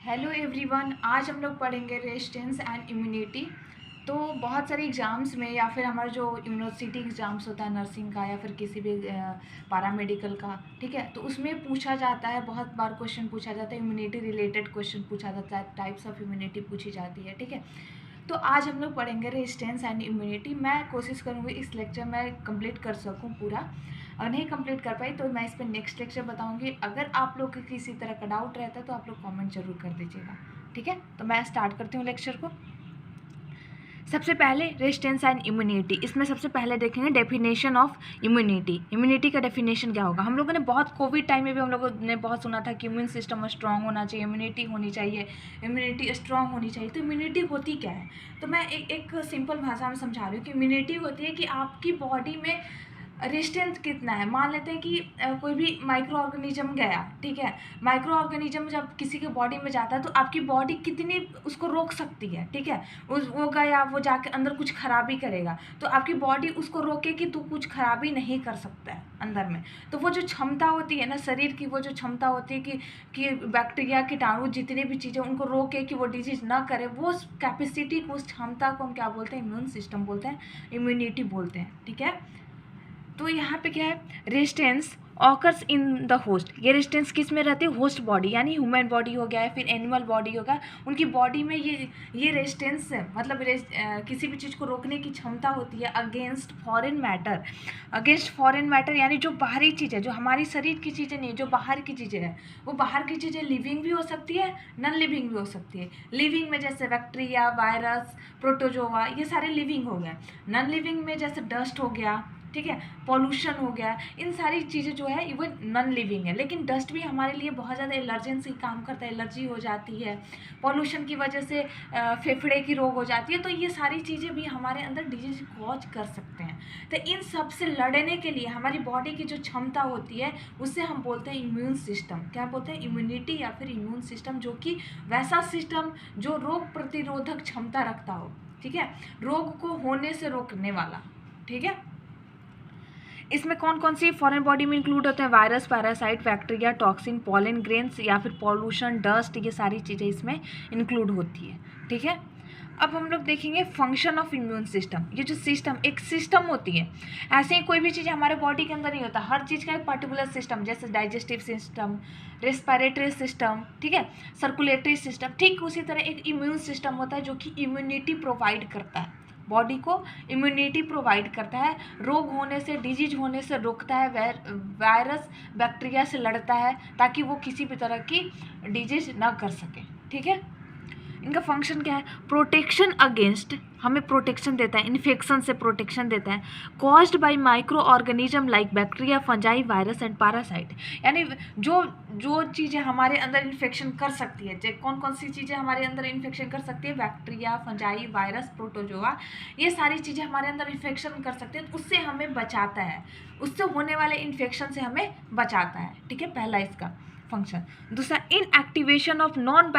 Hello everyone, आज हम लोग पढ़ेंगे रेजिस्टेंस एंड इम्यूनिटी। तो बहुत सारे एग्ज़ाम्स में या फिर हमारा जो यूनिवर्सिटी एग्ज़ाम्स होता है नर्सिंग का या फिर किसी भी पैरामेडिकल का, ठीक है, तो उसमें पूछा जाता है, बहुत बार क्वेश्चन पूछा जाता है, इम्यूनिटी रिलेटेड क्वेश्चन पूछा जाता है, टाइप्स ऑफ इम्यूनिटी पूछी जाती है, ठीक है। तो आज हम लोग पढ़ेंगे रेजिस्टेंस एंड इम्यूनिटी। मैं कोशिश करूँगी इस लेक्चर में कंप्लीट कर सकूँ पूरा। अगर नहीं कंप्लीट कर पाई तो मैं इस पर नेक्स्ट लेक्चर बताऊंगी। अगर आप लोग को किसी तरह का डाउट रहता है तो आप लोग कमेंट जरूर कर दीजिएगा, ठीक है। तो मैं स्टार्ट करती हूँ लेक्चर को। सबसे पहले रेजिस्टेंस एंड इम्यूनिटी, इसमें सबसे पहले देखेंगे डेफिनेशन ऑफ इम्यूनिटी। इम्यूनिटी का डेफिनेशन क्या होगा। हम लोगों ने बहुत कोविड टाइम में भी हम लोगों ने बहुत सुना था कि इम्यून सिस्टम स्ट्रांग होना चाहिए, इम्यूनिटी होनी चाहिए, इम्यूनिटी स्ट्रांग होनी चाहिए। तो इम्यूनिटी होती क्या है, तो मैं एक सिंपल भाषा में समझा रही हूँ कि इम्यूनिटी होती है कि आपकी बॉडी में रेजिस्टेंस कितना है। मान लेते हैं कि कोई भी माइक्रो ऑर्गेनिज्म गया, ठीक है, माइक्रो ऑर्गेनिज्म जब किसी के बॉडी में जाता है तो आपकी बॉडी कितनी उसको रोक सकती है, ठीक है। वो गया, वो जाके अंदर कुछ खराबी करेगा तो आपकी बॉडी उसको रोके कि तू कुछ खराबी नहीं कर सकता है अंदर में। तो वो जो क्षमता होती है ना शरीर की, वो जो क्षमता होती है कि बैक्टीरिया कीटाणु जितने भी चीज़ें उनको रोके कि वो डिजीज ना करे, वो कैपेसिटी को, उस क्षमता को हम क्या बोलते हैं, इम्यून सिस्टम बोलते हैं, इम्यूनिटी बोलते हैं, ठीक है। तो यहाँ पे क्या है, resistance occurs in the host. ये रेजिस्टेंस किस में रहती है, होस्ट बॉडी, यानी ह्यूमन बॉडी हो गया है, फिर एनिमल बॉडी होगा, उनकी बॉडी में ये रेजिस्टेंस मतलब किसी भी चीज़ को रोकने की क्षमता होती है against foreign matter. Against foreign matter यानी जो बाहरी चीज़ है, जो हमारी शरीर की चीज़ें नहीं, जो बाहर की चीज़ें हैं, वो बाहर की चीज़ें लिविंग भी हो सकती है, नॉन लिविंग भी हो सकती है। लिविंग में जैसे बैक्टीरिया, वायरस, प्रोटोजोआ, ये सारे लिविंग हो गए। नॉन लिविंग में जैसे डस्ट हो गया, ठीक है, पॉल्यूशन हो गया, इन सारी चीज़ें जो है वो नॉन लिविंग है। लेकिन डस्ट भी हमारे लिए बहुत ज़्यादा एलर्जेंसी काम करता है, एलर्जी हो जाती है, पॉल्यूशन की वजह से फेफड़े की रोग हो जाती है। तो ये सारी चीज़ें भी हमारे अंदर डिजीज कॉज कर सकते हैं। तो इन सब से लड़ने के लिए हमारी बॉडी की जो क्षमता होती है उससे हम बोलते हैं इम्यून सिस्टम। क्या बोलते हैं, इम्यूनिटी या फिर इम्यून सिस्टम, जो कि वैसा सिस्टम जो रोग प्रतिरोधक क्षमता रखता हो, ठीक है, रोग को होने से रोकने वाला, ठीक है। इसमें कौन कौन सी फॉरेन बॉडी में इंक्लूड होते हैं, virus, parasite, bacteria, toxin, pollen grains या फिर पॉल्यूशन, डस्ट, ये सारी चीज़ें इसमें इंक्लूड होती है, ठीक है। अब हम लोग देखेंगे फंक्शन ऑफ इम्यून सिस्टम। ये जो सिस्टम, एक सिस्टम होती है, ऐसे ही कोई भी चीज़ हमारे बॉडी के अंदर नहीं होता, हर चीज़ का एक पर्टिकुलर सिस्टम, जैसे डाइजेस्टिव सिस्टम, रेस्पिरेटरी सिस्टम, ठीक है, सर्कुलेटरी सिस्टम, ठीक उसी तरह एक इम्यून सिस्टम होता है जो कि इम्यूनिटी प्रोवाइड करता है, बॉडी को इम्यूनिटी प्रोवाइड करता है, रोग होने से, डिजीज होने से रोकता है, वायरस बैक्टीरिया से लड़ता है ताकि वो किसी भी तरह की डिजीज ना कर सके, ठीक है। इनका फंक्शन क्या है, प्रोटेक्शन अगेंस्ट, हमें प्रोटेक्शन देता है, इन्फेक्शन से प्रोटेक्शन देता है, caused by micro organism like bacteria, fungi, virus and parasite. यानी जो जो चीज़ें हमारे अंदर इन्फेक्शन कर सकती है, कौन कौन सी चीज़ें हमारे अंदर इन्फेक्शन कर सकती है, बैक्टीरिया, फंजाई, वायरस, प्रोटोजोआ, ये सारी चीज़ें हमारे अंदर इन्फेक्शन कर सकती है, तो उससे हमें बचाता है, उससे होने वाले इन्फेक्शन से हमें बचाता है, ठीक है, पहला इसका फंक्शन। दूसरा, inactivation of non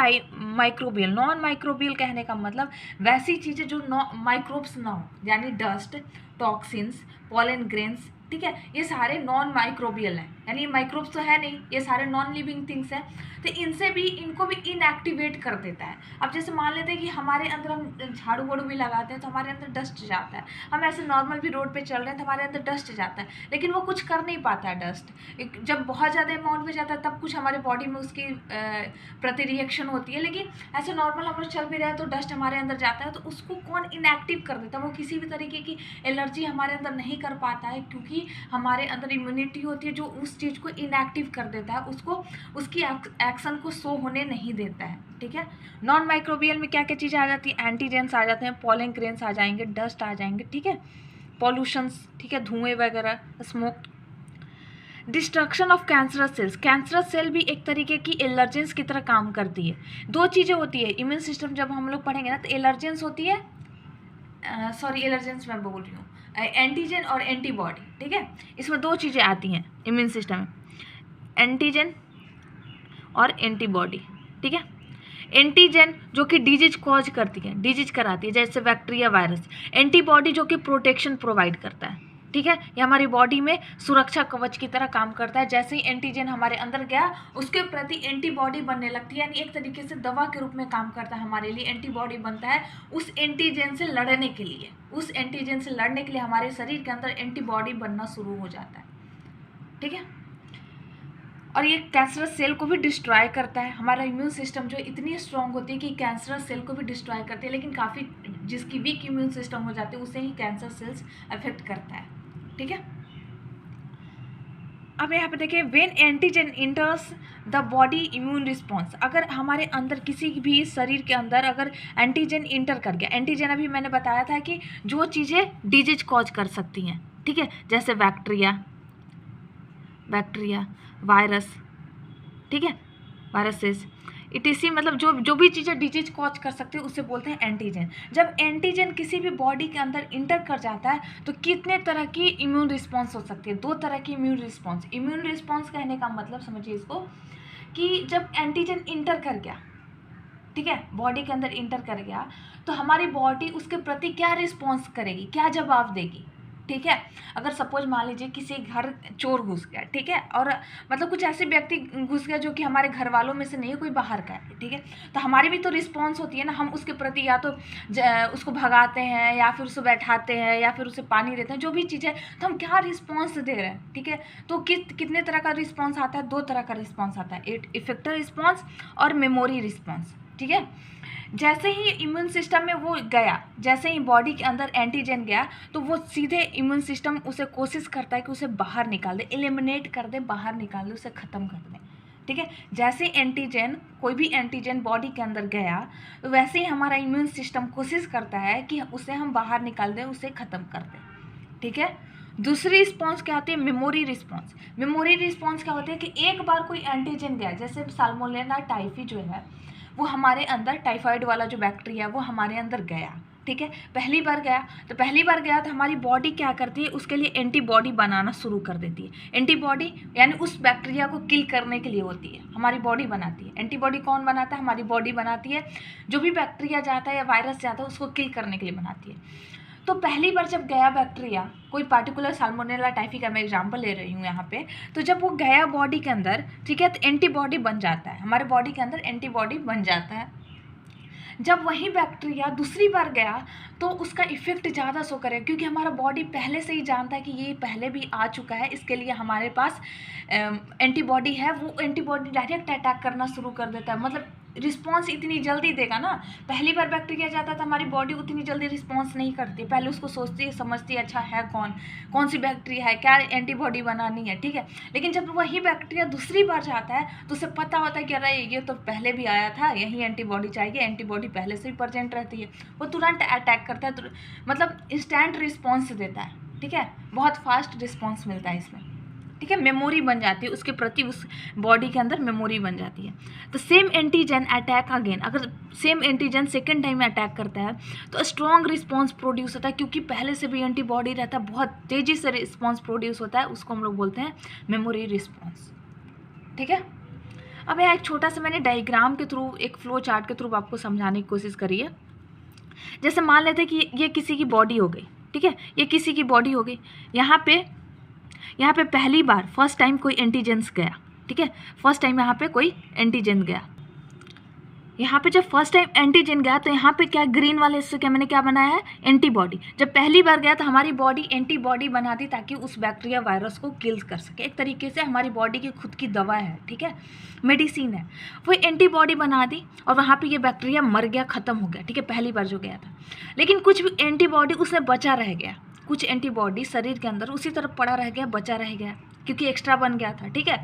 microbial. Non microbial कहने का मतलब वैसी चीज़ें जो माइक्रोब्स ना हो, यानी डस्ट, टॉक्सिन्स, पॉलन ग्रेन्स, ठीक है, ये सारे नॉन माइक्रोबियल हैं, यानी माइक्रोब्स तो है नहीं, ये सारे नॉन लिविंग थिंग्स हैं। तो इनसे भी, इनको भी इनएक्टिवेट कर देता है। अब जैसे मान लेते हैं कि हमारे अंदर हम झाड़ू वाड़ू भी लगाते हैं तो हमारे अंदर डस्ट जाता है, हम ऐसे नॉर्मल भी रोड पे चल रहे हैं तो हमारे अंदर डस्ट जाता है, लेकिन वो कुछ कर नहीं पाता है डस्ट। जब बहुत ज़्यादा अमाउंट में जाता है तब कुछ हमारे बॉडी में उसकी प्रति रिएक्शन होती है, लेकिन ऐसे नॉर्मल हम लोग चल भी रहे हैं तो डस्ट हमारे अंदर जाता है, तो उसको कौन इनएक्टिव कर देता है, वो किसी भी तरीके की एलर्जी हमारे अंदर नहीं कर पाता है, क्योंकि हमारे अंदर इम्यूनिटी होती है जो उस चीज़ को इनएक्टिव कर देता है, उसको उसकी एक्शन को शो होने नहीं देता है, ठीक है। नॉन माइक्रोबियल में क्या क्या चीज़ें आ जाती हैं, एंटीजेंस आ जाते हैं, पॉलन ग्रेन्स आ जाएंगे, डस्ट आ जाएंगे, ठीक है, पॉल्यूशंस, ठीक है, धुएं वगैरह, smoke. Destruction of cancerous cells. Cancerous cell भी एक तरीके की एलर्जेंस की तरह काम करती है। दो चीज़ें होती है इम्यून सिस्टम, जब हम लोग पढ़ेंगे ना तो एलर्जेंस होती है, सॉरी एलर्जेंस मैं बोल रही हूँ, एंटीजन और एंटीबॉडी, ठीक है। इसमें दो चीज़ें आती हैं इम्यून सिस्टम में, एंटीजन और एंटीबॉडी, ठीक है। एंटीजन जो कि डिजीज कॉज करती है, डिजीज कराती है, जैसे बैक्टीरिया, वायरस। एंटीबॉडी जो कि प्रोटेक्शन प्रोवाइड करता है, ठीक है। ये हमारी बॉडी में सुरक्षा कवच की तरह काम करता है। जैसे ही एंटीजन हमारे अंदर गया उसके प्रति एंटीबॉडी बनने लगती है, यानी एक तरीके से दवा के रूप में काम करता है हमारे लिए। एंटीबॉडी बनता है उस एंटीजन से लड़ने के लिए, उस एंटीजन से लड़ने के लिए हमारे शरीर के अंदर एंटीबॉडी बनना शुरू हो जाता है, ठीक है। और ये कैंसरस सेल को भी डिस्ट्रॉय करता है। हमारा इम्यून सिस्टम जो इतनी स्ट्रांग होती है कि कैंसरस सेल को भी डिस्ट्रॉय करती है, लेकिन काफ़ी जिसकी वीक इम्यून सिस्टम हो जाती है उसे ही कैंसर सेल्स अफेक्ट करता है, ठीक है। अब यहाँ पे देखिए, when antigen इंटर्स the body immune response, अगर हमारे अंदर किसी भी शरीर के अंदर अगर एंटीजन इंटर कर गया, एंटीजन अभी मैंने बताया था कि जो चीज़ें डिजीज कॉज कर सकती हैं, ठीक है, जैसे बैक्टीरिया, वायरस, ठीक है, वायरसेस, इटीसी, मतलब जो भी चीज़ें डिजीज कॉज कर सकते हैं उसे बोलते हैं एंटीजन। जब एंटीजन किसी भी बॉडी के अंदर इंटर कर जाता है तो कितने तरह की इम्यून रिस्पॉन्स हो सकती है? 2 तरह की इम्यून रिस्पॉन्स। इम्यून रिस्पॉन्स कहने का मतलब समझिए इसको कि जब एंटीजन इंटर कर गया, ठीक है, बॉडी के अंदर इंटर कर गया तो हमारी बॉडी उसके प्रति क्या रिस्पॉन्स करेगी, क्या जवाब देगी, ठीक है। अगर सपोज मान लीजिए किसी घर चोर घुस गया, ठीक है, और मतलब कुछ ऐसे व्यक्ति घुस गया जो कि हमारे घर वालों में से नहीं है, कोई बाहर का है, ठीक है, तो हमारी भी तो रिस्पॉन्स होती है ना, हम उसके प्रति या तो उसको भगाते हैं या फिर उसे बैठाते हैं या फिर उसे पानी देते हैं, जो भी चीज़ है, तो हम क्या रिस्पॉन्स दे रहे हैं, ठीक है। तो कितने तरह का रिस्पॉन्स आता है? 2 तरह का रिस्पॉन्स आता है, इफेक्टर रिस्पॉन्स और मेमोरी रिस्पॉन्स, ठीक है। जैसे ही इम्यून सिस्टम में वो गया, जैसे ही बॉडी के अंदर एंटीजन गया तो वो सीधे इम्यून सिस्टम उसे कोशिश करता है कि उसे बाहर निकाल दे, एलिमिनेट कर दे, बाहर निकाल दे, उसे ख़त्म कर दे, ठीक है। जैसे एंटीजन, कोई भी एंटीजन बॉडी के अंदर गया तो वैसे ही हमारा इम्यून सिस्टम कोशिश करता है कि उसे हम बाहर निकाल दें, उसे ख़त्म कर दें, ठीक है। दूसरी रिस्पॉन्स क्या होती है? Memory response. मेमोरी रिस्पॉन्स क्या होती है कि एक बार कोई एंटीजन गया, जैसे साल्मोनेला टाइफी जो है वो हमारे अंदर, टाइफाइड वाला जो बैक्टीरिया वो हमारे अंदर गया, ठीक है, पहली बार गया तो हमारी बॉडी क्या करती है, उसके लिए एंटीबॉडी बनाना शुरू कर देती है। एंटीबॉडी यानी उस बैक्टीरिया को किल करने के लिए होती है, हमारी बॉडी बनाती है। एंटीबॉडी कौन बनाता है? हमारी बॉडी बनाती है। जो भी बैक्टीरिया जाता है या वायरस जाता है उसको किल करने के लिए बनाती है। तो पहली बार जब गया बैक्टीरिया, कोई पार्टिकुलर साल्मोनेला टाइफी का मैं एग्जांपल ले रही हूँ यहाँ पे, तो जब वो गया बॉडी के अंदर, ठीक है, तो एंटीबॉडी बन जाता है, हमारे बॉडी के अंदर एंटीबॉडी बन जाता है। जब वही बैक्टीरिया दूसरी बार गया तो उसका इफेक्ट ज़्यादा शो करेगा, क्योंकि हमारा बॉडी पहले से ही जानता है कि ये पहले भी आ चुका है, इसके लिए हमारे पास एंटीबॉडी है। वो एंटीबॉडी डायरेक्ट अटैक करना शुरू कर देता है, मतलब रिस्पॉन्स इतनी जल्दी देगा ना। पहली बार बैक्टीरिया जाता था, हमारी बॉडी उतनी जल्दी रिस्पॉन्स नहीं करती, पहले उसको सोचती है, समझती है, अच्छा है कौन सी बैक्टीरिया है, क्या एंटीबॉडी बनानी है, ठीक है। लेकिन जब वही बैक्टीरिया दूसरी बार जाता है तो उसे पता होता है कि अरे ये तो पहले भी आया था, यही एंटीबॉडी चाहिए, एंटीबॉडी पहले से ही प्रेजेंट रहती है, वो तुरंत अटैक करता है, तो मतलब इंस्टेंट रिस्पॉन्स देता है, ठीक है, बहुत फास्ट रिस्पॉन्स मिलता है इसमें, ठीक है। मेमोरी बन जाती है उसके प्रति, उस बॉडी के अंदर मेमोरी बन जाती है। तो सेम एंटीजन अटैक अगेन, अगर same antigen second time attack करता है तो स्ट्रॉन्ग रिस्पॉन्स प्रोड्यूस होता है, क्योंकि पहले से भी एंटीबॉडी रहता है, बहुत तेज़ी से रिस्पॉन्स प्रोड्यूस होता है, उसको हम लोग बोलते हैं मेमोरी रिस्पॉन्स, ठीक है। अब यहाँ एक छोटा सा मैंने डायग्राम के थ्रू, एक फ्लो चार्ट के थ्रू आपको समझाने की कोशिश करी है। जैसे मान लेते हैं कि ये किसी की बॉडी हो गई, ठीक है, ये किसी की बॉडी हो गई, यहाँ पे पहली बार फर्स्ट टाइम कोई एंटीजेंस गया, ठीक है, फर्स्ट टाइम यहाँ पे कोई एंटीजन गया, यहाँ पे जब फर्स्ट टाइम एंटीजन गया तो यहाँ पे क्या, ग्रीन वाले हिस्से क्या मैंने क्या बनाया है, एंटीबॉडी। जब पहली बार गया तो हमारी बॉडी एंटीबॉडी बना दी ताकि उस बैक्टीरिया वायरस को किल कर सके, एक तरीके से हमारी बॉडी की खुद की दवा है, ठीक है, मेडिसिन है, वो एंटीबॉडी बना दी और वहाँ पे ये बैक्टीरिया मर गया, ख़त्म हो गया, ठीक है, पहली बार जो गया था। लेकिन कुछ भी एंटीबॉडी उसमें बचा रह गया, कुछ एंटीबॉडी शरीर के अंदर उसी तरह पड़ा रह गया, बचा रह गया, क्योंकि एक्स्ट्रा बन गया था, ठीक है।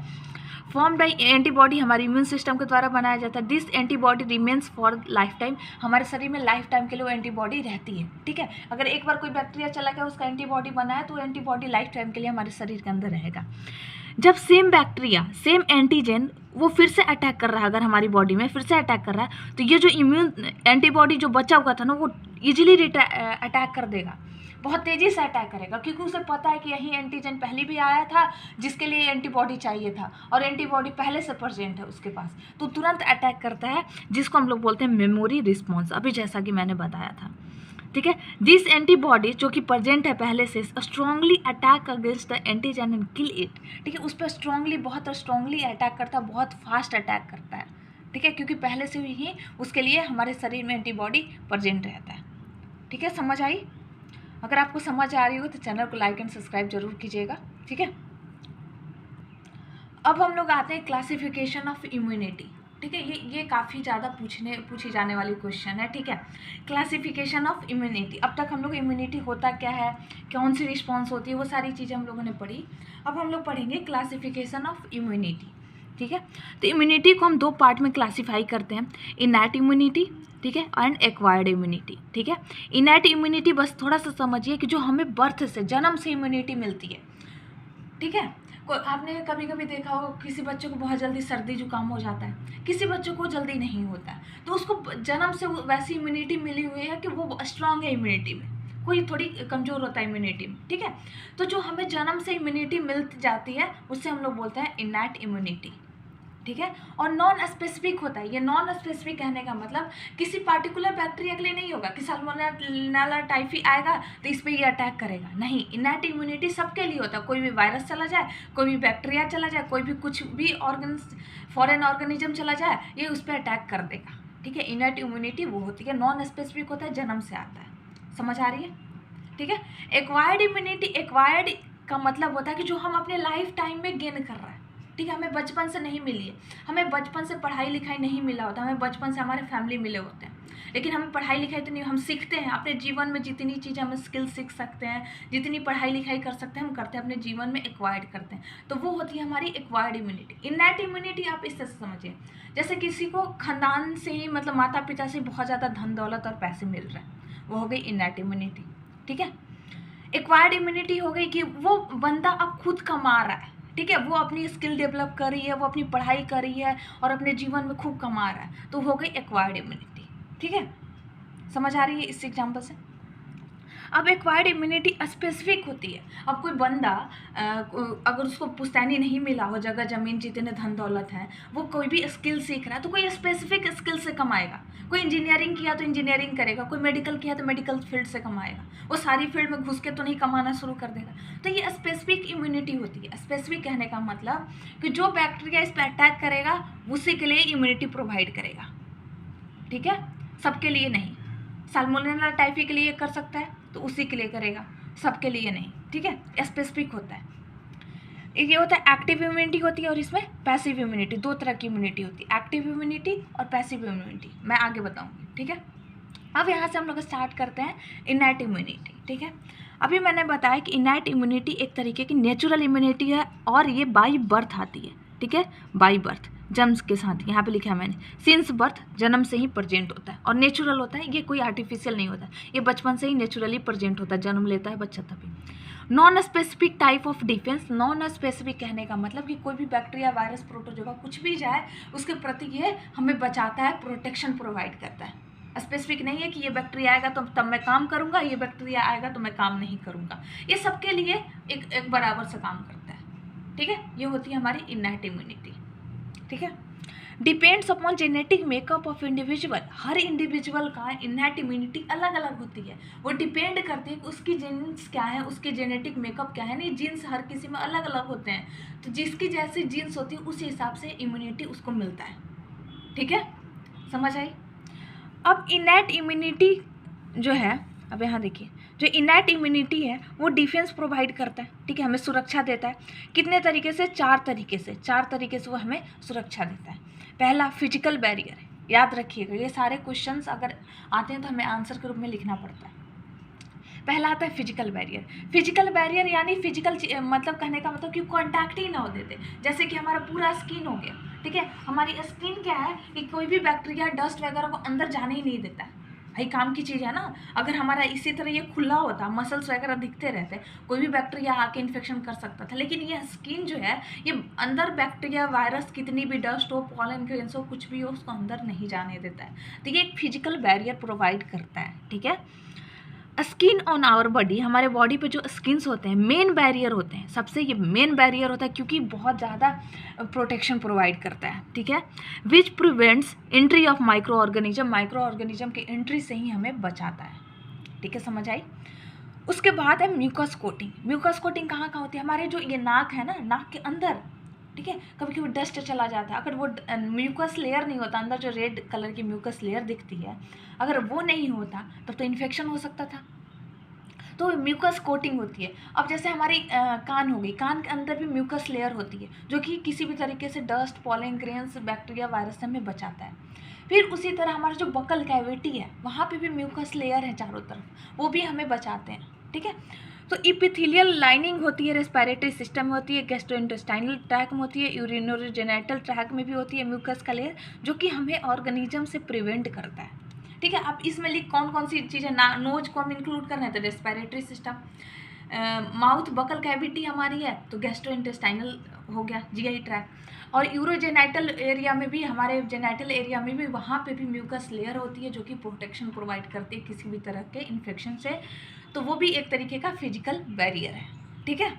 फॉर्म बाई एंटीबॉडी हमारे इम्यून सिस्टम के द्वारा बनाया जाता है। This antibody remains for life time, हमारे शरीर में लाइफ टाइम के लिए वो एंटीबॉडी रहती है, ठीक है। अगर एक बार कोई बैक्टीरिया चला गया, उसका एंटीबॉडी बना है, तो एंटीबॉडी लाइफ टाइम के लिए हमारे शरीर के अंदर रहेगा। जब सेम बैक्टीरिया, सेम एंटीजन वो फिर से अटैक कर रहा है, अगर हमारी बॉडी में फिर से अटैक कर रहा है, तो ये जो इम्यून एंटीबॉडी जो बचा हुआ था ना, वो ईजिली अटैक कर देगा, बहुत तेज़ी से अटैक करेगा, क्योंकि उसे पता है कि यही एंटीजन पहले भी आया था जिसके लिए एंटीबॉडी चाहिए था, और एंटीबॉडी पहले से प्रेजेंट है उसके पास, तो तुरंत अटैक करता है, जिसको हम लोग बोलते हैं मेमोरी रिस्पॉन्स, अभी जैसा कि मैंने बताया था, ठीक है। दिस एंटीबॉडी जो कि प्रेजेंट है पहले से, strongly attack against the antigen and kill it, ठीक है। उस पर स्ट्रांगली, बहुत स्ट्रांगली अटैक करता है, बहुत फास्ट अटैक करता है, ठीक है, क्योंकि पहले से ही उसके लिए हमारे शरीर में एंटीबॉडी प्रेजेंट रहता है, ठीक है। समझ आई? अगर आपको समझ आ रही हो तो चैनल को लाइक एंड सब्सक्राइब जरूर कीजिएगा, ठीक है। अब हम लोग आते हैं क्लासिफिकेशन ऑफ इम्यूनिटी, ठीक है। ये काफ़ी ज़्यादा पूछी जाने वाली क्वेश्चन है, ठीक है। क्लासिफिकेशन ऑफ इम्यूनिटी, अब तक हम लोग इम्यूनिटी होता क्या है, कौन सी रिस्पॉन्स होती है, वो सारी चीज़ें हम लोगों ने पढ़ी। अब हम लोग पढ़ेंगे क्लासिफिकेशन ऑफ इम्यूनिटी, ठीक है। तो इम्यूनिटी को हम दो पार्ट में क्लासीफाई करते हैं, इनैट इम्यूनिटी, ठीक है, एंड एक्वायर्ड इम्यूनिटी, ठीक है। इनैट इम्यूनिटी बस थोड़ा सा समझिए कि जो हमें बर्थ से, जन्म से इम्यूनिटी मिलती है, ठीक है। आपने कभी कभी देखा हो किसी बच्चे को बहुत जल्दी सर्दी जुकाम हो जाता है, किसी बच्चों को जल्दी नहीं होता है, तो उसको जन्म से वैसी इम्यूनिटी मिली हुई है कि वो स्ट्रांग है इम्यूनिटी में, कोई थोड़ी कमज़ोर होता है इम्यूनिटी में, ठीक है। तो जो हमें जन्म से इम्यूनिटी मिल जाती है उससे हम लोग बोलते हैं इनैट इम्यूनिटी, ठीक है। और नॉन स्पेसिफिक होता है, ये नॉन स्पेसिफिक कहने का मतलब किसी पार्टिकुलर बैक्टीरिया के लिए नहीं होगा कि साल्मोनेला टाइफी आएगा तो इस पर ये अटैक करेगा, नहीं। इनैट इम्यूनिटी सबके लिए होता है, कोई भी वायरस चला जाए, कोई भी बैक्टीरिया चला जाए, कोई भी कुछ भी फॉरेन ऑर्गेनिज्म चला जाए, ये उस पर अटैक कर देगा, ठीक है। इनैट इम्यूनिटी वो होती है, नॉन स्पेसिफिक होता है, जन्म से आता है। समझ आ रही है? ठीक है। एक्वायर्ड इम्यूनिटी, एक्वायर्ड का मतलब होता है कि जो हम अपने लाइफ टाइम में गेन कर रहे हैं, ठीक है। हमें बचपन से नहीं मिली है, हमें बचपन से पढ़ाई लिखाई नहीं मिला होता, हमें बचपन से हमारे फैमिली मिले होते हैं, लेकिन हमें पढ़ाई लिखाई तो नहीं, हम सीखते हैं अपने जीवन में, जितनी चीज़ें हमें स्किल सीख सकते हैं, जितनी पढ़ाई लिखाई कर सकते हैं हम करते हैं, अपने जीवन में एक्वायर्ड करते हैं, तो वो होती है हमारी एक्वायर्ड इम्यूनिटी। इनैट इम्यूनिटी आप इस तरह से समझिए, जैसे किसी को खानदान से ही, मतलब माता पिता से बहुत ज़्यादा धन दौलत और पैसे मिल रहे हैं, वो हो गई इनैट इम्यूनिटी, ठीक है। एक्वायर्ड इम्यूनिटी हो गई कि वो बंदा अब खुद कमा रहा है, ठीक है, वो अपनी स्किल डेवलप कर रही है, वो अपनी पढ़ाई कर रही है और अपने जीवन में खूब कमा रहा है, तो हो गई एक्वायर्ड इम्यूनिटी, ठीक है। समझ आ रही है इस एग्जाम्पल से? अब एक्वायर्ड इम्यूनिटी स्पेसिफिक होती है। अब कोई बंदा अगर उसको पुश्तैनी नहीं मिला हो, जगह ज़मीन जितने धन दौलत है, वो कोई भी स्किल सीख रहा है तो कोई स्पेसिफिक स्किल से कमाएगा। कोई इंजीनियरिंग किया तो इंजीनियरिंग करेगा, कोई मेडिकल किया तो मेडिकल फील्ड से कमाएगा, वो सारी फील्ड में घुस के तो नहीं कमाना शुरू कर देगा। तो ये स्पेसिफिक इम्यूनिटी होती है। स्पेसिफिक कहने का मतलब कि जो बैक्टीरिया इस पर अटैक करेगा उसी के लिए इम्यूनिटी प्रोवाइड करेगा, ठीक है, सबके लिए नहीं। साल्मोनेला टाइफी के लिए कर सकता है तो उसी के लिए करेगा, सबके लिए नहीं, ठीक है। स्पेसिफिक होता है। ये होता है एक्टिव इम्यूनिटी होती है और इसमें पैसिव इम्यूनिटी, दो तरह की इम्यूनिटी होती है, एक्टिव इम्यूनिटी और पैसिव इम्यूनिटी, मैं आगे बताऊंगी, ठीक है। अब यहाँ से हम लोग स्टार्ट करते हैं इनैट इम्यूनिटी, ठीक है। अभी मैंने बताया कि इनैट इम्यूनिटी एक तरीके की नेचुरल इम्यूनिटी है और ये बाई बर्थ आती है, ठीक है, बाई बर्थ, जन्म के साथ। यहाँ पे लिखा है मैंने, सिंस बर्थ, जन्म से ही प्रेजेंट होता है और नेचुरल होता है, ये कोई आर्टिफिशियल नहीं होता, ये बचपन से ही नेचुरली प्रेजेंट होता है, जन्म लेता है बच्चा तभी। Non specific type of defence, non specific कहने का मतलब कि कोई भी बैक्टीरिया, वायरस, प्रोटोजोआ कुछ भी जाए उसके प्रति ये हमें बचाता है, प्रोटेक्शन प्रोवाइड करता है। स्पेसिफिक नहीं है कि ये बैक्टीरिया आएगा तो तब मैं काम करूंगा, ये बैक्टीरिया आएगा तो मैं काम नहीं करूंगा, ये सबके लिए एक बराबर से काम करता है, ठीक है। ये होती है हमारी इनैट इम्यूनिटी, ठीक है। Depends upon genetic makeup of individual, her individual का इनैट इम्यूनिटी अलग अलग होती है, वो डिपेंड करती है कि उसकी जीन्स क्या है, उसके जेनेटिक मेकअप क्या है। नहीं, जीन्स हर किसी में अलग अलग होते हैं, तो जिसकी जैसी जीन्स होती है उस हिसाब से इम्यूनिटी उसको मिलता है, ठीक है। समझ आई? अब इनैट इम्यूनिटी जो है, अब यहाँ देखिए, जो इनैट इम्यूनिटी है वो डिफेंस प्रोवाइड करता है, ठीक है, हमें सुरक्षा देता है। कितने तरीके से? चार तरीके से वो हमें सुरक्षा देता है। पहला फिजिकल बैरियर है, याद रखिएगा, ये सारे क्वेश्चंस अगर आते हैं तो हमें आंसर के रूप में लिखना पड़ता है। पहला आता है फिजिकल बैरियर। फिजिकल बैरियर यानी फिजिकल मतलब कहने का मतलब कि कॉन्टैक्ट ही ना हो देते, जैसे कि हमारा पूरा स्किन हो गया, ठीक है। हमारी स्किन क्या है कि कोई भी बैक्टीरिया, डस्ट वगैरह को अंदर जाने ही नहीं देता है, भाई काम की चीज़ है ना। अगर हमारा इसी तरह ये खुला होता, मसल्स वगैरह दिखते रहते, कोई भी बैक्टीरिया आके इन्फेक्शन कर सकता था, लेकिन ये स्किन जो है, ये अंदर बैक्टीरिया, वायरस, कितनी भी डस्ट हो, पॉलन ग्रेन्स हो, कुछ भी हो, उसको अंदर नहीं जाने देता है। तो ये एक फिजिकल बैरियर प्रोवाइड करता है, ठीक है। स्किन ऑन आवर बॉडी, हमारे बॉडी पे जो स्किन्स होते हैं मेन बैरियर होते हैं, सबसे ये मेन बैरियर होता है क्योंकि बहुत ज़्यादा प्रोटेक्शन प्रोवाइड करता है, ठीक है। Which prevents entry of micro organism, micro organism के एंट्री से ही हमें बचाता है, ठीक है, समझ आई। उसके बाद है म्यूकस कोटिंग। म्यूकस कोटिंग कहाँ कहाँ होती है, हमारे जो ये नाक है ना, नाक के अंदर, ठीक है, कभी कभी डस्ट चला जाता है, अगर वो म्यूकस लेयर नहीं होता, अंदर जो रेड कलर की म्यूकस लेयर दिखती है, अगर वो नहीं होता तब तो इन्फेक्शन हो सकता था, तो म्यूकस कोटिंग होती है। अब जैसे हमारी कान हो गई, कान के अंदर भी म्यूकस लेयर होती है जो कि किसी भी तरीके से dust, pollen grains, bacteria, virus से हमें बचाता है। फिर उसी तरह हमारा जो बकल कैविटी है वहाँ पे भी म्यूकस लेयर है चारों तरफ, वो भी हमें बचाते हैं, ठीक है। तो इपिथेलियल लाइनिंग होती है, रेस्पिरेटरी सिस्टम में होती है, गैस्ट्रोइंटेस्टाइनल ट्रैक में होती है, यूरिनोजेनिटल ट्रैक में भी होती है म्यूकस का लेयर, जो कि हमें ऑर्गेनिज्म से प्रिवेंट करता है, ठीक है। आप इसमें लिख कौन कौन सी चीज़ें, नोज को हम इंक्लूड कर रहे हैं तो respiratory system, mouth buccal cavity हमारी है तो गैस्ट्रोइंटेस्टाइनल हो गया, जीआई ट्रैक, और यूरोजेनाइटल एरिया में भी, हमारे जेनाइटल एरिया में भी, वहाँ पे भी म्यूकस लेयर होती है जो कि प्रोटेक्शन प्रोवाइड करती है किसी भी तरह के इन्फेक्शन से, तो वो भी एक तरीके का फिजिकल बैरियर है, ठीक है।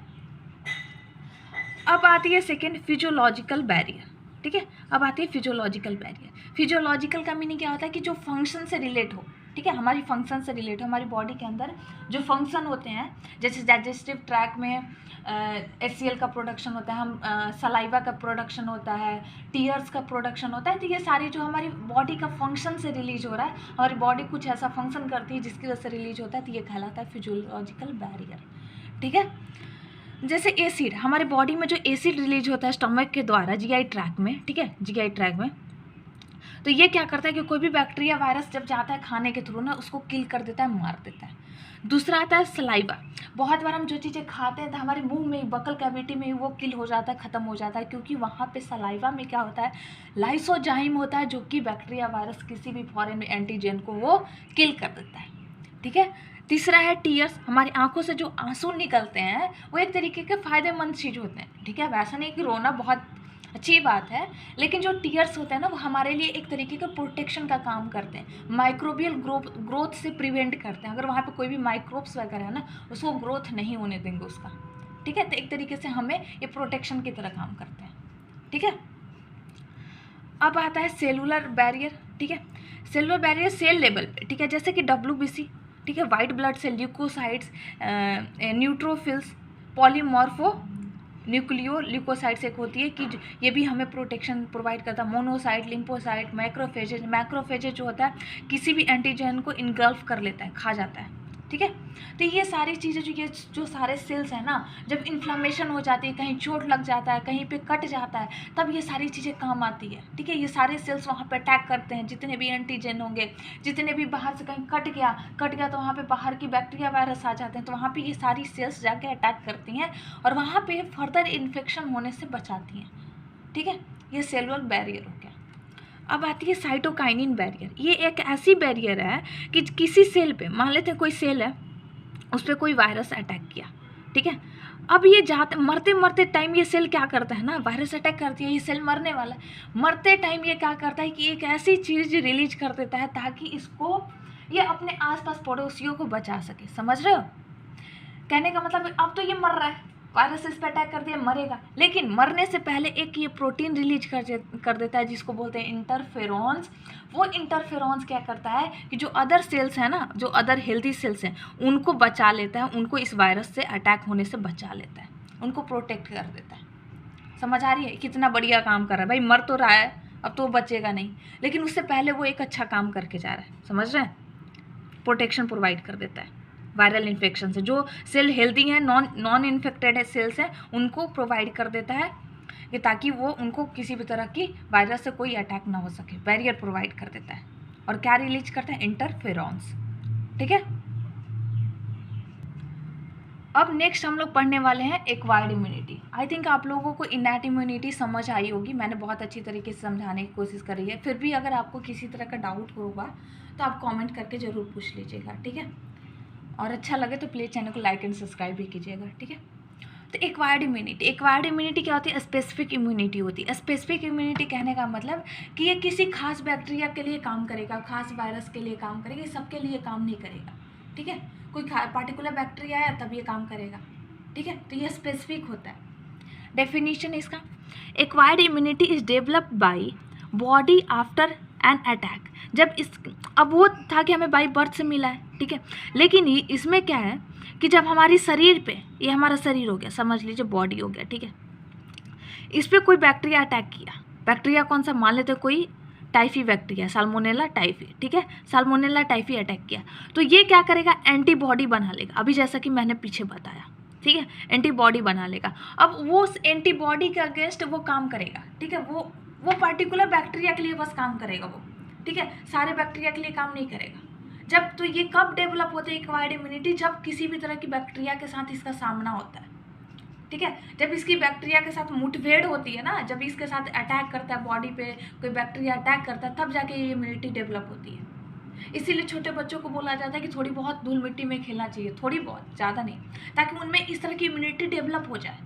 अब आती है सेकेंड, फिजियोलॉजिकल बैरियर, ठीक है। अब आती है फिजियोलॉजिकल बैरियर। फिजियोलॉजिकल का मीनिंग क्या होता है कि जो फंक्शन से रिलेट हो, ठीक है, हमारी फंक्शन से रिलेट हो, हमारी बॉडी के अंदर जो फंक्शन होते हैं, जैसे डाइजेस्टिव ट्रैक में HCl का प्रोडक्शन होता है, हम सलाइवा का प्रोडक्शन होता है, टीयर्स का प्रोडक्शन होता है, तो ये सारी जो हमारी बॉडी का फंक्शन से रिलीज हो रहा है, हमारी बॉडी कुछ ऐसा फंक्शन करती है जिसकी वजह से रिलीज होता है, तो ये कहलाता है फिजियोलॉजिकल बैरियर, ठीक है। जैसे एसिड, हमारे बॉडी में जो एसिड रिलीज होता है स्टमक के द्वारा जीआई ट्रैक में, ठीक है, जीआई ट्रैक में, तो ये क्या करता है कि कोई भी बैक्टीरिया, वायरस जब जाता है खाने के थ्रू ना, उसको किल कर देता है, मार देता है। दूसरा आता है सलाइवा। बहुत बार हम जो चीज़ें खाते हैं तो हमारे मुंह में, बकल कैविटी में वो किल हो जाता है, ख़त्म हो जाता है, क्योंकि वहाँ पे सलाइवा में क्या होता है, लाइसोजाइम होता है, जो कि बैक्टीरिया, वायरस, किसी भी फॉरेन एंटीजन को वो किल कर देता है, ठीक है। तीसरा है टीयर्स। हमारी आंखों से जो आंसू निकलते हैं वो एक तरीके के फ़ायदेमंद चीज़ होते हैं, ठीक है। वैसा नहीं कि रोना बहुत अच्छी बात है, लेकिन जो टीयर्स होते हैं ना, वो हमारे लिए एक तरीके का प्रोटेक्शन का काम करते हैं, माइक्रोबियल ग्रोथ से प्रिवेंट करते हैं। अगर वहाँ पे कोई भी माइक्रोब्स वगैरह है ना, उसको ग्रोथ नहीं होने देंगे उसका, ठीक है। तो एक तरीके से हमें ये प्रोटेक्शन की तरह काम करते हैं, ठीक है। अब आता है सेलुलर बैरियर, ठीक है। सेलुलर बैरियर सेल लेवल पे, ठीक है, जैसे कि WBC, ठीक है, white blood cell, leucocytes, neutrophils, polymorpho nucleo leucocytes एक होती है कि ये भी हमें प्रोटेक्शन प्रोवाइड करता है, मोनोसाइट, लिम्फोसाइट, मैक्रोफेजेज। मैक्रोफेजेज जो होता है किसी भी एंटीजन को इनगल्फ कर लेता है, खा जाता है, ठीक है। तो ये सारी चीज़ें जो सारे सेल्स हैं ना, जब इन्फ्लामेशन हो जाती है, कहीं चोट लग जाता है, कहीं पे कट जाता है, तब ये सारी चीज़ें काम आती है, ठीक है। ये सारे सेल्स वहाँ पे अटैक करते हैं, जितने भी एंटीजन होंगे, जितने भी बाहर से कहीं कट गया तो वहाँ पे बाहर की बैक्टीरिया, वायरस आ जाते हैं, तो वहाँ पे ये सारी सेल्स जाके अटैक करती हैं और वहाँ पे फर्दर इन्फेक्शन होने से बचाती हैं, ठीक है। ये सेलुलर बैरियर हो गया। अब आती है साइटोकाइनिन बैरियर। ये एक ऐसी बैरियर है कि किसी सेल पे, मान लेते हैं कोई सेल है, उस पर कोई वायरस अटैक किया, ठीक है। अब ये मरते मरते टाइम ये सेल क्या करता है ना, वायरस अटैक करती है, ये सेल मरने वाला है, मरते टाइम ये क्या करता है कि एक ऐसी चीज़ रिलीज कर देता है ताकि इसको, ये अपने आसपास पड़ोसियों को बचा सके। समझ रहे हो कहने का मतलब? अब तो ये मर रहा है, वायरस इस पर अटैक कर दिया, मरेगा, लेकिन मरने से पहले एक ये प्रोटीन रिलीज कर देता है जिसको बोलते हैं इंटरफेरॉन्स। वो इंटरफेरॉन्स क्या करता है कि जो अदर सेल्स हैं ना, जो अदर हेल्दी सेल्स हैं, उनको बचा लेता है, उनको इस वायरस से अटैक होने से बचा लेता है, उनको प्रोटेक्ट कर देता है। समझ आ रही है? कितना बढ़िया काम कर रहा है भाई, मर तो रहा है, अब तो बचेगा नहीं, लेकिन उससे पहले वो एक अच्छा काम करके जा रहा है। समझ रहे हैं? प्रोटेक्शन प्रोवाइड कर देता है वायरल इन्फेक्शन से। जो सेल हेल्दी हैं, नॉन इन्फेक्टेड सेल्स हैं, उनको प्रोवाइड कर देता है कि ताकि वो, उनको किसी भी तरह की वायरस से कोई अटैक ना हो सके, बैरियर प्रोवाइड कर देता है। और क्या रिलीज करता है? इंटरफेरॉन्स, ठीक है। अब नेक्स्ट हम लोग पढ़ने वाले हैं एक्वायर्ड इम्यूनिटी। आई थिंक आप लोगों को इनैट इम्यूनिटी समझ आई होगी, मैंने बहुत अच्छी तरीके से समझाने की कोशिश करी है। फिर भी अगर आपको किसी तरह का डाउट होगा तो आप कमेंट करके ज़रूर पूछ लीजिएगा, ठीक है। और अच्छा लगे तो प्लीज़ चैनल को लाइक एंड सब्सक्राइब भी कीजिएगा, ठीक है। तो एक्वायर्ड इम्यूनिटी क्या होती है? स्पेसिफिक इम्यूनिटी होती है। स्पेसिफिक इम्यूनिटी कहने का मतलब कि ये किसी खास बैक्टीरिया के लिए काम करेगा, खास वायरस के लिए काम करेगा, ये सबके लिए काम नहीं करेगा, ठीक है। कोई पार्टिकुलर बैक्टीरिया आया तब ये काम करेगा, ठीक है। तो ये स्पेसिफिक होता है। डेफिनेशन इसका, acquired immunity is developed by body after an attack जब इस अब वो था कि हमें बाई बर्थ से मिला है, ठीक है, लेकिन इसमें क्या है कि जब हमारी शरीर पे, ये हमारा शरीर हो गया, समझ लीजिए बॉडी हो गया, ठीक है, इस पर कोई बैक्टीरिया अटैक किया, बैक्टीरिया कौन सा, मान लेते कोई टाइफी बैक्टीरिया, साल्मोनेला टाइफी, ठीक है, साल्मोनेला टाइफी अटैक किया, तो ये क्या करेगा, एंटीबॉडी बना लेगा, अभी जैसा कि मैंने पीछे बताया, ठीक है, एंटीबॉडी बना लेगा। अब वो उस एंटीबॉडी के अगेंस्ट वो काम करेगा, ठीक है, वो पर्टिकुलर बैक्टीरिया के लिए बस काम करेगा वो, ठीक है, सारे बैक्टीरिया के लिए काम नहीं करेगा। जब तो ये कब डेवलप होते हैं एक्वायर्ड इम्यूनिटी, जब किसी भी तरह की बैक्टीरिया के साथ इसका सामना होता है, ठीक है, जब इसकी बैक्टीरिया के साथ मुठभेड़ होती है ना, जब इसके साथ अटैक करता है बॉडी पे, कोई बैक्टीरिया अटैक करता है, तब जाके ये इम्यूनिटी डेवलप होती है। इसीलिए छोटे बच्चों को बोला जाता है कि थोड़ी बहुत धूल मिट्टी में खेलना चाहिए, थोड़ी बहुत, ज़्यादा नहीं, ताकि उनमें इस तरह की इम्यूनिटी डेवलप हो जाए,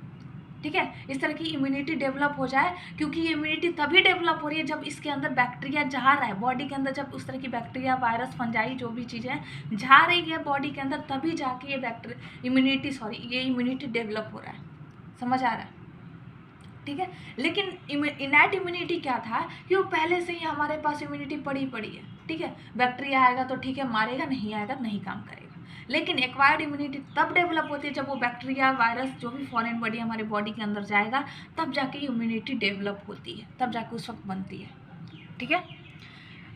ठीक है, इस तरह की इम्यूनिटी डेवलप हो जाए, क्योंकि ये इम्यूनिटी तभी डेवलप हो रही है जब इसके अंदर बैक्टीरिया जा रहा है बॉडी के अंदर, जब उस तरह की बैक्टीरिया, वायरस, फंजाई, जो भी चीज़ें जा रही है बॉडी के अंदर, तभी जाके ये इम्यूनिटी डेवलप हो रहा है, समझ आ रहा है, ठीक है। लेकिन इनैट इम्यूनिटी क्या था कि वो पहले से ही हमारे पास इम्यूनिटी पड़ी है, ठीक है, बैक्टीरिया आएगा तो ठीक है मारेगा, नहीं आएगा तो नहीं काम करेगा। लेकिन एक्वायर्ड इम्यूनिटी तब डेवलप होती है जब वो बैक्टीरिया, वायरस, जो भी फॉरेन बॉडी हमारे बॉडी के अंदर जाएगा, तब जाके इम्यूनिटी डेवलप होती है, तब जाके उस वक्त बनती है, ठीक है,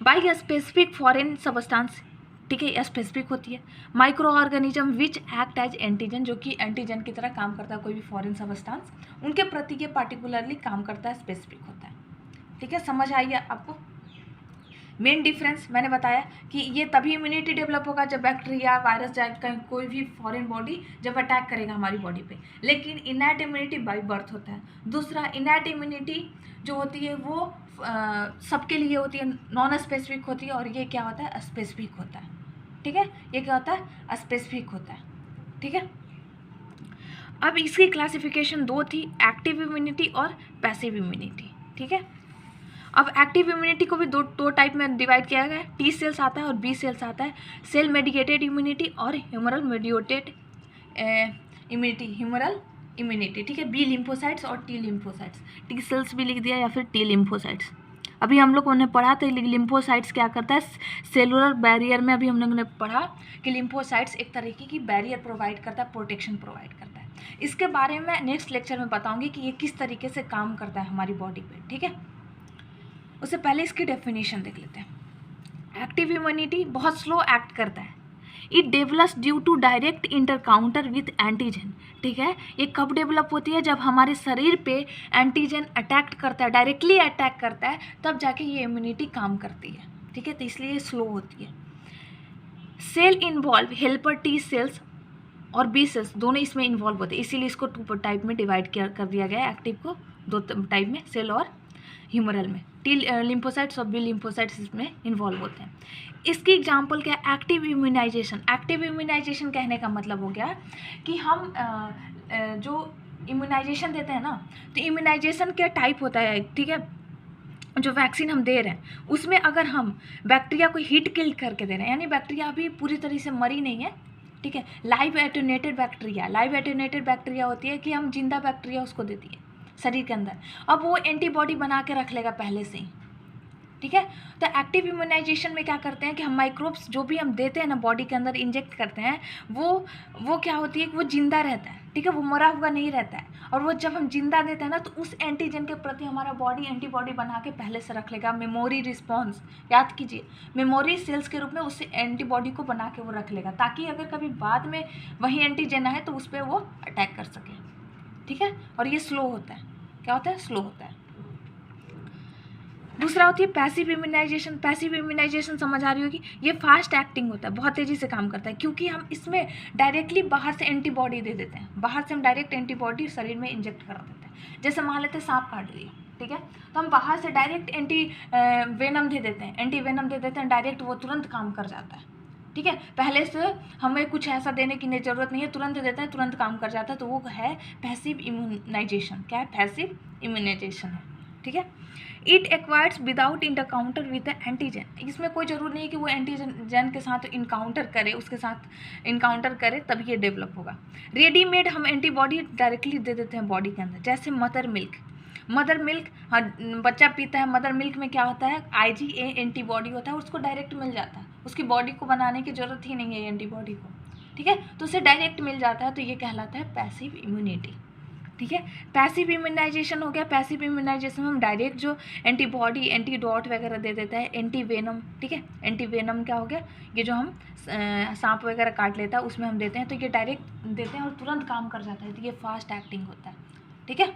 बाई स्पेसिफिक फॉरेन सबस्टांस, ठीक है, स्पेसिफिक होती है। Microorganism which act as antigen, जो कि एंटीजन की तरह काम करता है, कोई भी फॉरेन सबस्टांस, उनके प्रति ये पार्टिकुलरली काम करता है, स्पेसिफिक होता है, ठीक है, समझ आई है आपको। मेन डिफरेंस मैंने बताया कि ये तभी इम्यूनिटी डेवलप होगा जब बैक्टीरिया, वायरस जाएगा, कोई भी फॉरेन बॉडी जब अटैक करेगा हमारी बॉडी पे, लेकिन इनैट इम्यूनिटी बाई बर्थ होता है। दूसरा, इनैट इम्यूनिटी जो होती है वो सबके लिए होती है, नॉन स्पेसिफिक होती है, और ये क्या होता है, स्पेसिफिक होता है, ठीक है, ये क्या होता है, स्पेसिफिक होता है, ठीक है। अब इसकी क्लासिफिकेशन दो थी, एक्टिव इम्यूनिटी और पैसिव इम्यूनिटी, ठीक है। अब एक्टिव इम्यूनिटी को भी दो टाइप में डिवाइड किया गया है, टी सेल्स आता है और बी सेल्स आता है, सेल मेडिकेटेड इम्यूनिटी और ह्यूमरल मेडिएटेड इम्यूनिटी, ठीक है, बी लिम्फोसाइट्स और टी लिम्फोसाइट्स, टी सेल्स भी लिख दिया या फिर टी लिम्फोसाइट्स। अभी हम लोगों ने पढ़ा था लिम्फोसाइट्स क्या करता है, सेलुलर बैरियर में अभी हम लोगों ने पढ़ा कि लिम्फोसाइट्स एक तरीके की बैरियर प्रोवाइड करता है, प्रोटेक्शन प्रोवाइड करता है। इसके बारे में नेक्स्ट लेक्चर में बताऊंगी कि ये किस तरीके से काम करता है हमारी बॉडी पे, ठीक है। उससे पहले इसकी डेफिनेशन देख लेते हैं। एक्टिव इम्यूनिटी बहुत स्लो एक्ट करता है, it develops due to direct encounter with antigen, ठीक है, ये कब डेवलप होती है, जब हमारे शरीर पे एंटीजन अटैक करता है, डायरेक्टली अटैक करता है, तब जाके ये इम्यूनिटी काम करती है, ठीक है, तो इसलिए ये स्लो होती है। Cell involve helper T cells और बी सेल्स दोनों इसमें इन्वॉल्व होते हैं, इसीलिए इसको टू टाइप में डिवाइड कर दिया गया है, एक्टिव को दो टाइप में, सेल और ह्यूमरल में, टी लिम्फोसाइट्स और बी लिम्फोसाइट्स इसमें इन्वॉल्व होते हैं। इसकी एग्जांपल क्या है, एक्टिव इम्यूनाइजेशन। एक्टिव इम्यूनाइजेशन कहने का मतलब हो गया कि हम जो इम्यूनाइजेशन देते हैं ना, तो इम्यूनाइजेशन क्या टाइप होता है, ठीक है, जो वैक्सीन हम दे रहे हैं उसमें अगर हम बैक्टीरिया को हीट किल करके दे रहे हैं, यानी बैक्टीरिया अभी पूरी तरह से मरी नहीं है, ठीक है, लाइव एटेन्यूएटेड बैक्टीरिया होती है कि हम जिंदा बैक्टीरिया उसको देती है शरीर के अंदर, अब वो एंटीबॉडी बना के रख लेगा पहले से ही, ठीक है। तो एक्टिव इम्यूनाइजेशन में क्या करते हैं कि हम माइक्रोब्स जो भी हम देते हैं ना बॉडी के अंदर इंजेक्ट करते हैं, वो क्या होती है कि वो जिंदा रहता है, ठीक है, वो मरा हुआ नहीं रहता है, और वो जब हम जिंदा देते हैं ना तो उस एंटीजन के प्रति हमारा बॉडी एंटीबॉडी बना के पहले से रख लेगा, मेमोरी रिस्पॉन्स, याद कीजिए, मेमोरी सेल्स के रूप में उससे एंटीबॉडी को बना के वो रख लेगा, ताकि अगर कभी बाद में वही एंटीजन आए तो उस पर वो अटैक कर सके, ठीक है। और ये स्लो होता है, क्या होता है, स्लो होता है। दूसरा होती है पैसिव इम्यूनाइजेशन। पैसिव इम्यूनाइजेशन समझ आ रही होगी, ये फास्ट एक्टिंग होता है, बहुत तेज़ी से काम करता है, क्योंकि हम इसमें डायरेक्टली बाहर से एंटीबॉडी दे देते हैं, बाहर से हम डायरेक्ट एंटीबॉडी शरीर में इंजेक्ट करा देते हैं। जैसे मान लेते हैं सांप काट लिया, ठीक है, तो हम बाहर से डायरेक्ट वेनम दे देते हैं, एंटी वेनम दे देते हैं, डायरेक्ट वो तुरंत काम कर जाता है, ठीक है, पहले से हमें कुछ ऐसा देने की ज़रूरत नहीं है, तुरंत दे देते हैं, तुरंत काम कर जाता है, तो वो है पैसिव इम्यूनाइजेशन। क्या है, पैसिव इम्यूनाइजेशन है, ठीक है। It acquires without encounter with antigen, इसमें कोई ज़रूर नहीं है कि वो एंटीजन के साथ इनकाउंटर करे, उसके साथ इनकाउंटर करे तभी ये डेवलप होगा। रेडीमेड हम एंटीबॉडी डायरेक्टली दे देते हैं बॉडी के अंदर, जैसे मदर मिल्क, हाँ, बच्चा पीता है, मदर मिल्क में क्या होता है, IgA एंटीबॉडी होता है, उसको डायरेक्ट मिल जाता है, उसकी बॉडी को बनाने की ज़रूरत ही नहीं है एंटीबॉडी को, ठीक है, तो उसे डायरेक्ट मिल जाता है, तो ये कहलाता है पैसिव इम्यूनिटी, ठीक है। पैसिव इम्यूनाइजेशन हो गया, पैसिव इम्यूनाइजेशन में हम डायरेक्ट जो एंटीबॉडी, एंटीडॉट वगैरह दे देता है, एंटीवेनम, ठीक है, एंटीवेनम क्या हो गया, ये जो हम सांप वगैरह काट लेता है उसमें हम देते हैं, तो ये डायरेक्ट देते हैं और तुरंत काम कर जाता है, तो ये फास्ट एक्टिंग होता है, ठीक है।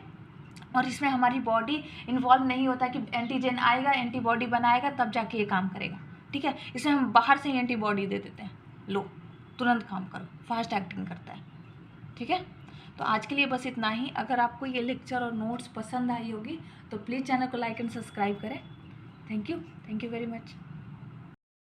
और इसमें हमारी बॉडी इन्वॉल्व नहीं होता कि एंटीजन आएगा, एंटीबॉडी बनाएगा, तब जाके ये काम करेगा, ठीक है। इसमें हम बाहर से ही एंटीबॉडी दे देते हैं, लो तुरंत काम करो, फास्ट एक्टिंग करता है, ठीक है। तो आज के लिए बस इतना ही। अगर आपको ये लेक्चर और नोट्स पसंद आई होगी तो प्लीज़ चैनल को लाइक एंड सब्सक्राइब करें। Thank you very much.